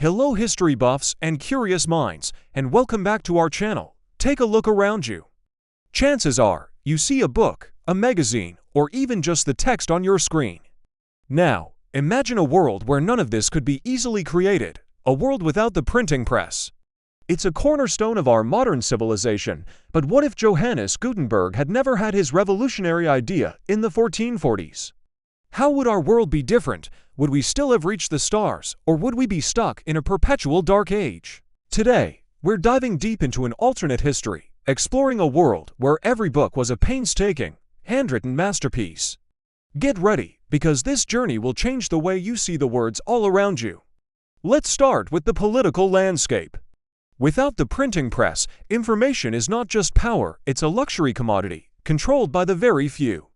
Hello history buffs and curious minds, and welcome back to our channel. Take a look around you. Chances are, you see a book, a magazine, or even just the text on your screen. Now, imagine a world where none of this could be easily created, a world without the printing press. It's a cornerstone of our modern civilization, but what if Johannes Gutenberg had never had his revolutionary idea in the 1440s? How would our world be different? Would we still have reached the stars, or would we be stuck in a perpetual dark age? Today, we're diving deep into an alternate history, exploring a world where every book was a painstaking, handwritten masterpiece. Get ready, because this journey will change the way you see the words all around you. Let's start with the political landscape. Without the printing press, information is not just power, it's a luxury commodity, controlled by the very few.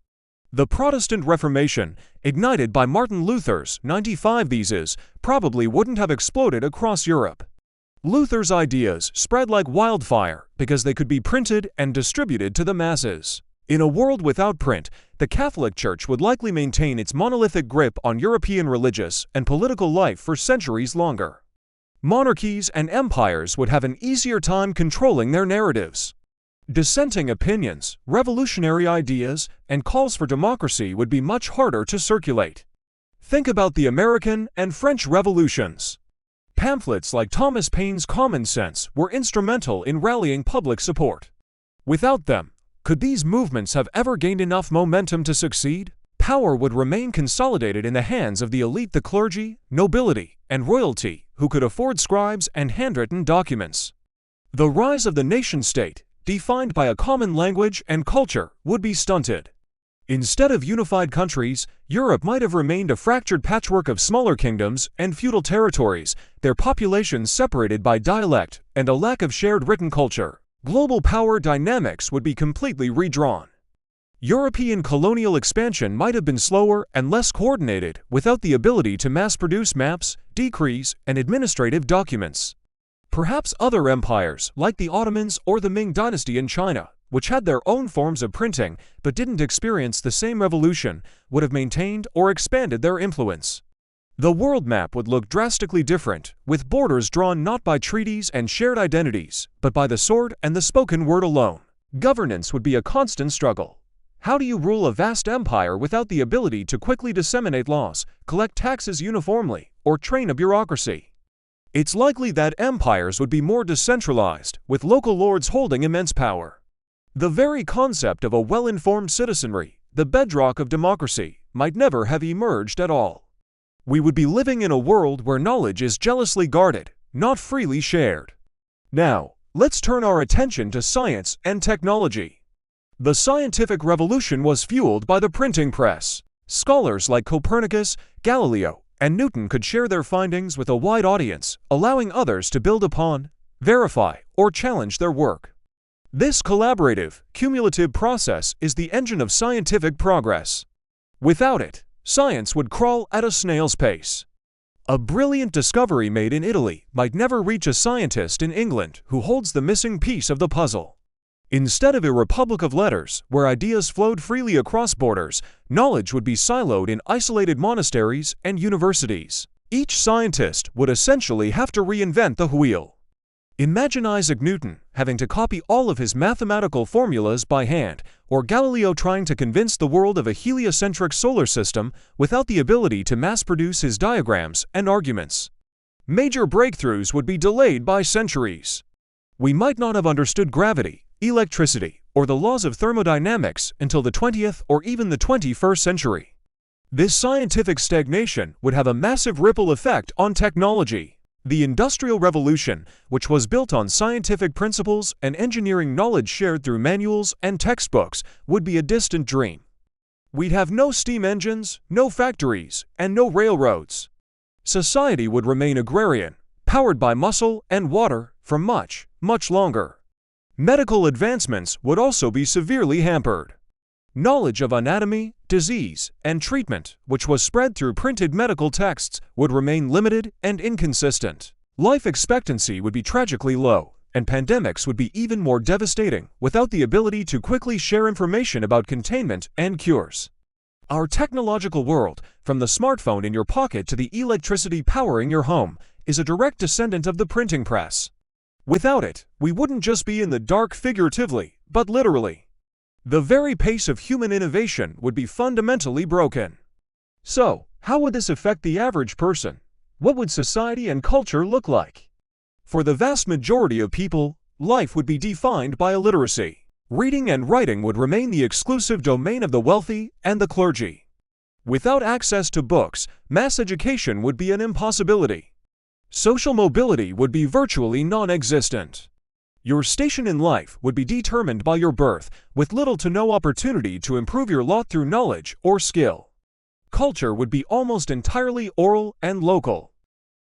The Protestant Reformation, ignited by Martin Luther's 95 Theses, probably wouldn't have exploded across Europe. Luther's ideas spread like wildfire because they could be printed and distributed to the masses. In a world without print, the Catholic Church would likely maintain its monolithic grip on European religious and political life for centuries longer. Monarchies and empires would have an easier time controlling their narratives. Dissenting opinions, revolutionary ideas, and calls for democracy would be much harder to circulate. Think about the American and French revolutions. Pamphlets like Thomas Paine's Common Sense were instrumental in rallying public support. Without them, could these movements have ever gained enough momentum to succeed? Power would remain consolidated in the hands of the elite, the clergy, nobility, and royalty, who could afford scribes and handwritten documents. The rise of the nation-state, defined by a common language and culture, would be stunted. Instead of unified countries, Europe might have remained a fractured patchwork of smaller kingdoms and feudal territories, their populations separated by dialect and a lack of shared written culture. Global power dynamics would be completely redrawn. European colonial expansion might have been slower and less coordinated without the ability to mass-produce maps, decrees, and administrative documents. Perhaps other empires, like the Ottomans or the Ming dynasty in China, which had their own forms of printing but didn't experience the same revolution, would have maintained or expanded their influence. The world map would look drastically different, with borders drawn not by treaties and shared identities, but by the sword and the spoken word alone. Governance would be a constant struggle. How do you rule a vast empire without the ability to quickly disseminate laws, collect taxes uniformly, or train a bureaucracy? It's likely that empires would be more decentralized, with local lords holding immense power. The very concept of a well-informed citizenry, the bedrock of democracy, might never have emerged at all. We would be living in a world where knowledge is jealously guarded, not freely shared. Now, let's turn our attention to science and technology. The scientific revolution was fueled by the printing press. Scholars like Copernicus, Galileo, and Newton could share their findings with a wide audience, allowing others to build upon, verify, or challenge their work. This collaborative, cumulative process is the engine of scientific progress. Without it, science would crawl at a snail's pace. A brilliant discovery made in Italy might never reach a scientist in England who holds the missing piece of the puzzle. Instead of a republic of letters, where ideas flowed freely across borders, knowledge would be siloed in isolated monasteries and universities. Each scientist would essentially have to reinvent the wheel. Imagine Isaac Newton having to copy all of his mathematical formulas by hand, or Galileo trying to convince the world of a heliocentric solar system without the ability to mass-produce his diagrams and arguments. Major breakthroughs would be delayed by centuries. We might not have understood gravity, electricity, or the laws of thermodynamics until the 20th or even the 21st century. This scientific stagnation would have a massive ripple effect on technology. The Industrial Revolution, which was built on scientific principles and engineering knowledge shared through manuals and textbooks, would be a distant dream. We'd have no steam engines, no factories, and no railroads. Society would remain agrarian, powered by muscle and water for much, much longer. Medical advancements would also be severely hampered. Knowledge of anatomy, disease, and treatment, which was spread through printed medical texts, would remain limited and inconsistent. Life expectancy would be tragically low, and pandemics would be even more devastating without the ability to quickly share information about containment and cures. Our technological world, from the smartphone in your pocket to the electricity powering your home, is a direct descendant of the printing press. Without it, we wouldn't just be in the dark figuratively, but literally. The very pace of human innovation would be fundamentally broken. So, how would this affect the average person? What would society and culture look like? For the vast majority of people, life would be defined by illiteracy. Reading and writing would remain the exclusive domain of the wealthy and the clergy. Without access to books, mass education would be an impossibility. Social mobility would be virtually non-existent. Your station in life would be determined by your birth, with little to no opportunity to improve your lot through knowledge or skill. Culture would be almost entirely oral and local.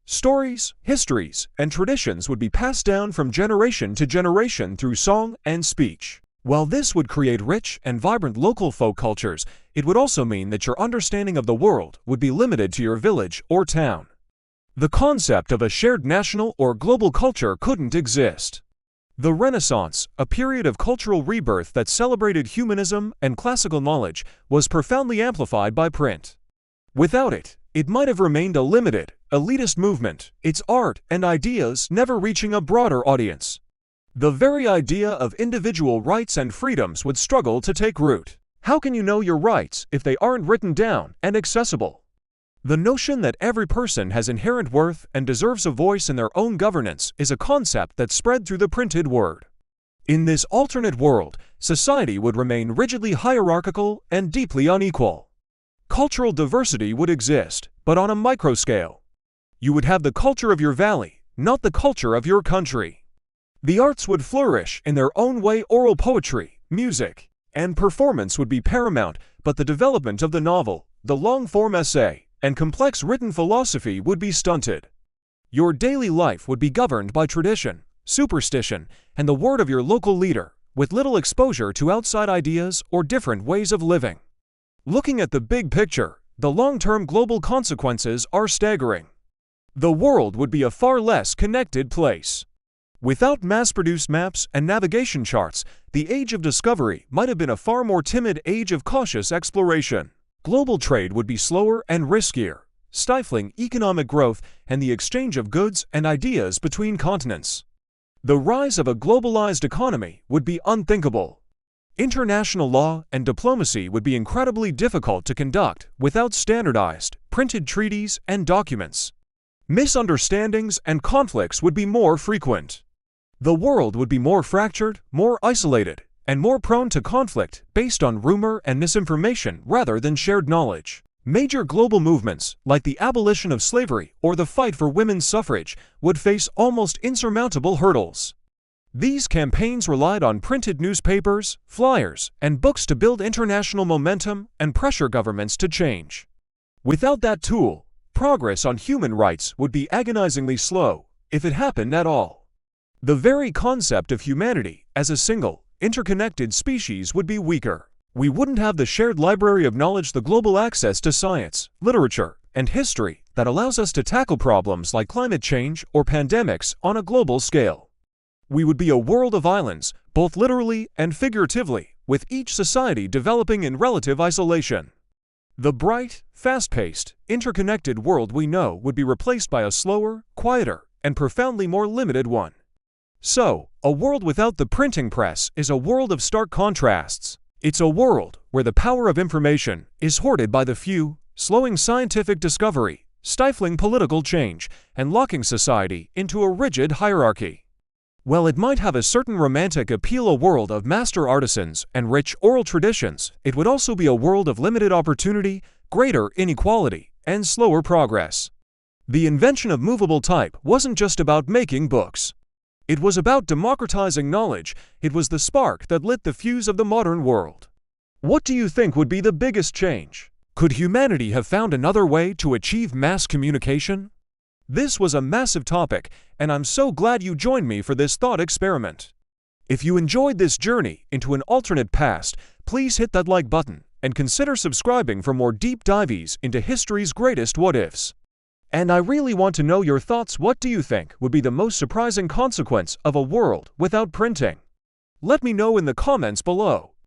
Stories, histories, and traditions would be passed down from generation to generation through song and speech. While this would create rich and vibrant local folk cultures, it would also mean that your understanding of the world would be limited to your village or town. The concept of a shared national or global culture couldn't exist. The Renaissance, a period of cultural rebirth that celebrated humanism and classical knowledge, was profoundly amplified by print. Without it, it might have remained a limited, elitist movement, its art and ideas never reaching a broader audience. The very idea of individual rights and freedoms would struggle to take root. How can you know your rights if they aren't written down and accessible? The notion that every person has inherent worth and deserves a voice in their own governance is a concept that spread through the printed word. In this alternate world, society would remain rigidly hierarchical and deeply unequal. Cultural diversity would exist, but on a micro scale. You would have the culture of your valley, not the culture of your country. The arts would flourish in their own way. Oral poetry, music, and performance would be paramount, but the development of the novel, the long-form essay, and complex written philosophy would be stunted. Your daily life would be governed by tradition, superstition, and the word of your local leader, with little exposure to outside ideas or different ways of living. Looking at the big picture, the long-term global consequences are staggering. The world would be a far less connected place. Without mass-produced maps and navigation charts, the age of discovery might have been a far more timid age of cautious exploration. Global trade would be slower and riskier, stifling economic growth and the exchange of goods and ideas between continents. The rise of a globalized economy would be unthinkable. International law and diplomacy would be incredibly difficult to conduct without standardized, printed treaties and documents. Misunderstandings and conflicts would be more frequent. The world would be more fractured, more isolated, and more prone to conflict based on rumor and misinformation rather than shared knowledge. Major global movements, like the abolition of slavery or the fight for women's suffrage, would face almost insurmountable hurdles. These campaigns relied on printed newspapers, flyers, and books to build international momentum and pressure governments to change. Without that tool, progress on human rights would be agonizingly slow, if it happened at all. The very concept of humanity as a single, interconnected species would be weaker. We wouldn't have the shared library of knowledge, the global access to science, literature, and history that allows us to tackle problems like climate change or pandemics on a global scale. We would be a world of islands, both literally and figuratively, with each society developing in relative isolation. The bright, fast-paced, interconnected world we know would be replaced by a slower, quieter, and profoundly more limited one. So, a world without the printing press is a world of stark contrasts. It's a world where the power of information is hoarded by the few, slowing scientific discovery, stifling political change, and locking society into a rigid hierarchy. While it might have a certain romantic appeal, a world of master artisans and rich oral traditions, it would also be a world of limited opportunity, greater inequality, and slower progress. The invention of movable type wasn't just about making books. It was about democratizing knowledge. It was the spark that lit the fuse of the modern world. What do you think would be the biggest change? Could humanity have found another way to achieve mass communication? This was a massive topic, and I'm so glad you joined me for this thought experiment. If you enjoyed this journey into an alternate past, please hit that like button and consider subscribing for more deep dives into history's greatest what-ifs. And I really want to know your thoughts. What do you think would be the most surprising consequence of a world without printing? Let me know in the comments below.